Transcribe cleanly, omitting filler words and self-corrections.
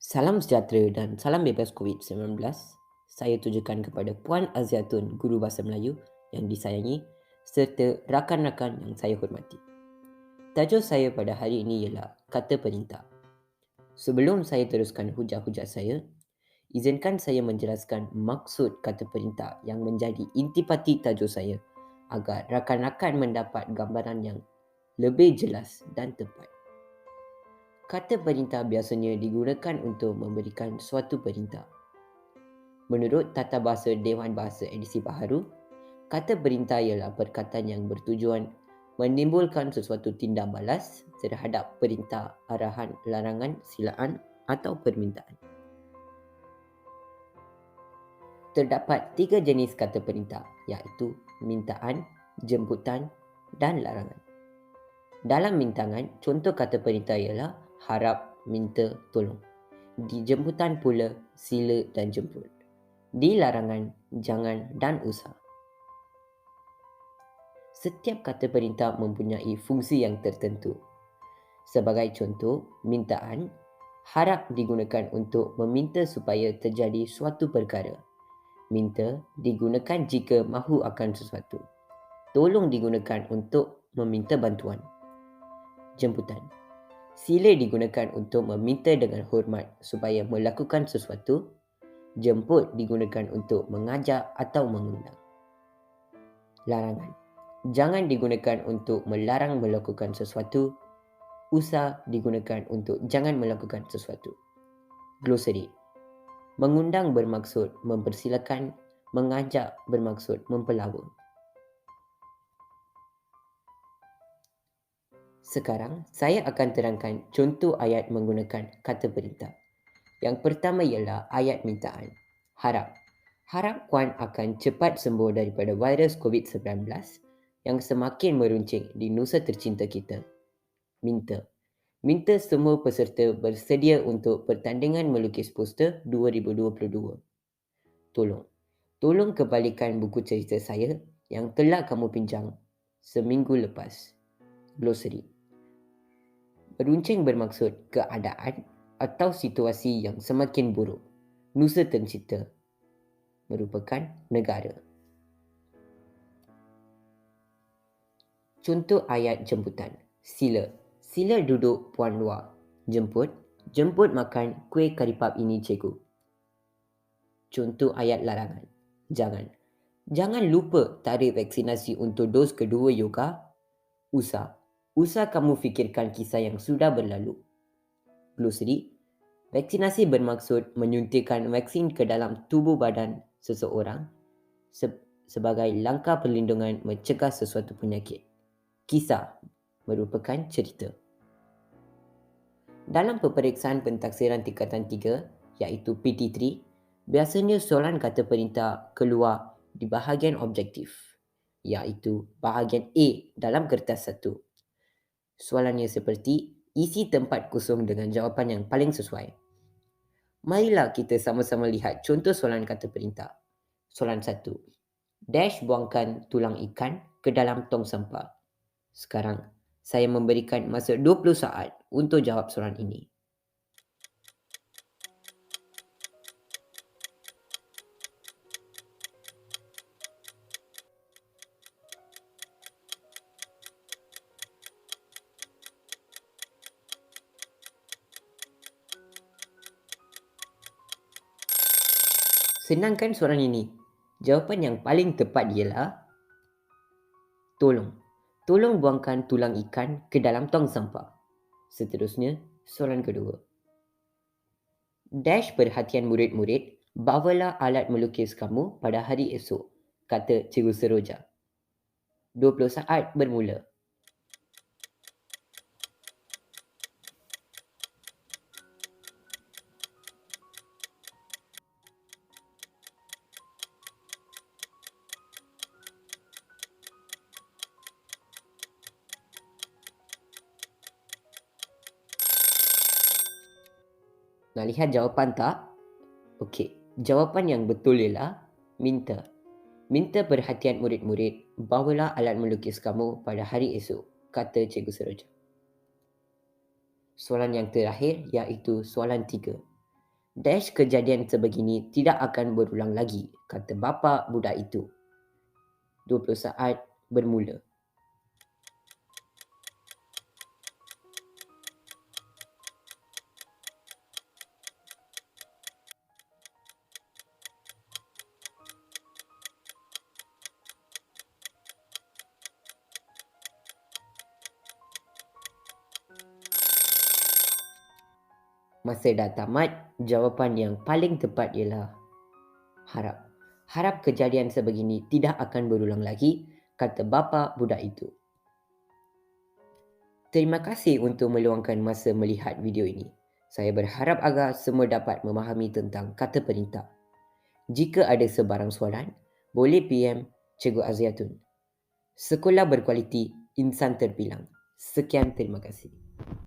Salam sejahtera dan salam bebas COVID-19. Saya tujukan kepada Puan Aziatun, Guru Bahasa Melayu yang disayangi serta rakan-rakan yang saya hormati. Tajuk saya pada hari ini ialah kata perintah. Sebelum saya teruskan hujah-hujah saya, izinkan saya menjelaskan maksud kata perintah yang menjadi intipati tajuk saya agar rakan-rakan mendapat gambaran yang lebih jelas dan tepat. Kata perintah biasanya digunakan untuk memberikan suatu perintah. Menurut Tata Bahasa Dewan Bahasa edisi baharu, kata perintah ialah perkataan yang bertujuan menimbulkan sesuatu tindak balas terhadap perintah, arahan, larangan, silaan atau permintaan. Terdapat 3 jenis kata perintah iaitu mintaan, jemputan dan larangan. Dalam mintangan, contoh kata perintah ialah harap, minta, tolong. Di jemputan pula, sila dan jemput. Di larangan, jangan dan usah. Setiap kata perintah mempunyai fungsi yang tertentu. Sebagai contoh, mintaan, harap digunakan untuk meminta supaya terjadi suatu perkara. Minta digunakan jika mahu akan sesuatu. Tolong digunakan untuk meminta bantuan. Jemputan. Sila digunakan untuk meminta dengan hormat supaya melakukan sesuatu. Jemput digunakan untuk mengajak atau mengundang. Larangan. Jangan digunakan untuk melarang melakukan sesuatu. Usah digunakan untuk jangan melakukan sesuatu. Glosari. Mengundang bermaksud mempersilakan, mengajak bermaksud mempelawa. Sekarang, saya akan terangkan contoh ayat menggunakan kata perintah. Yang pertama ialah ayat mintaan. Harap. Harap Puan akan cepat sembuh daripada virus COVID-19 yang semakin meruncing di nusa tercinta kita. Minta. Minta semua peserta bersedia untuk pertandingan melukis poster 2022. Tolong. Tolong kembalikan buku cerita saya yang telah kamu pinjam seminggu lepas. Glosari. Meruncing bermaksud keadaan atau situasi yang semakin buruk. Nusa tercinta merupakan negara. Contoh ayat jemputan. Sila. Sila duduk puan luar. Jemput. Jemput makan kuih karipap ini cikgu. Contoh ayat larangan. Jangan. Jangan lupa tarik vaksinasi untuk dos kedua yoga. Usah. Usah kamu fikirkan kisah yang sudah berlalu. Glosari. Vaksinasi bermaksud menyuntikkan vaksin ke dalam tubuh badan seseorang sebagai langkah perlindungan mencegah sesuatu penyakit. Kisah merupakan cerita. Dalam peperiksaan pentaksiran tingkatan 3 iaitu PT3, biasanya soalan kata perintah keluar di bahagian objektif iaitu bahagian A dalam kertas 1. Soalannya seperti isi tempat kosong dengan jawapan yang paling sesuai. Marilah kita sama-sama lihat contoh soalan kata perintah. Soalan 1. Dash buangkan tulang ikan ke dalam tong sampah. Sekarang, saya memberikan masa 20 saat untuk jawab soalan ini. Senangkan soalan ini. Jawapan yang paling tepat ialah tolong. Tolong buangkan tulang ikan ke dalam tong sampah. Seterusnya, soalan kedua. Dash perhatian murid-murid, bawalah alat melukis kamu pada hari esok, kata Cikgu Seroja. 20 saat bermula. Nak lihat jawapan tak? Okey, jawapan yang betul ialah minta. Minta perhatian murid-murid, bawalah alat melukis kamu pada hari esok, kata Cikgu Seroja. Soalan yang terakhir iaitu soalan 3. Dash kejadian sebegini tidak akan berulang lagi, kata bapa budak itu. 20 saat bermula. Masa dah tamat, jawapan yang paling tepat ialah harap. Harap kejadian sebegini tidak akan berulang lagi, kata bapa budak itu. Terima kasih untuk meluangkan masa melihat video ini. Saya berharap agar semua dapat memahami tentang kata perintah. Jika ada sebarang soalan, boleh PM Cikgu Aziatun. Sekolah berkualiti, insan terbilang. Sekian, terima kasih.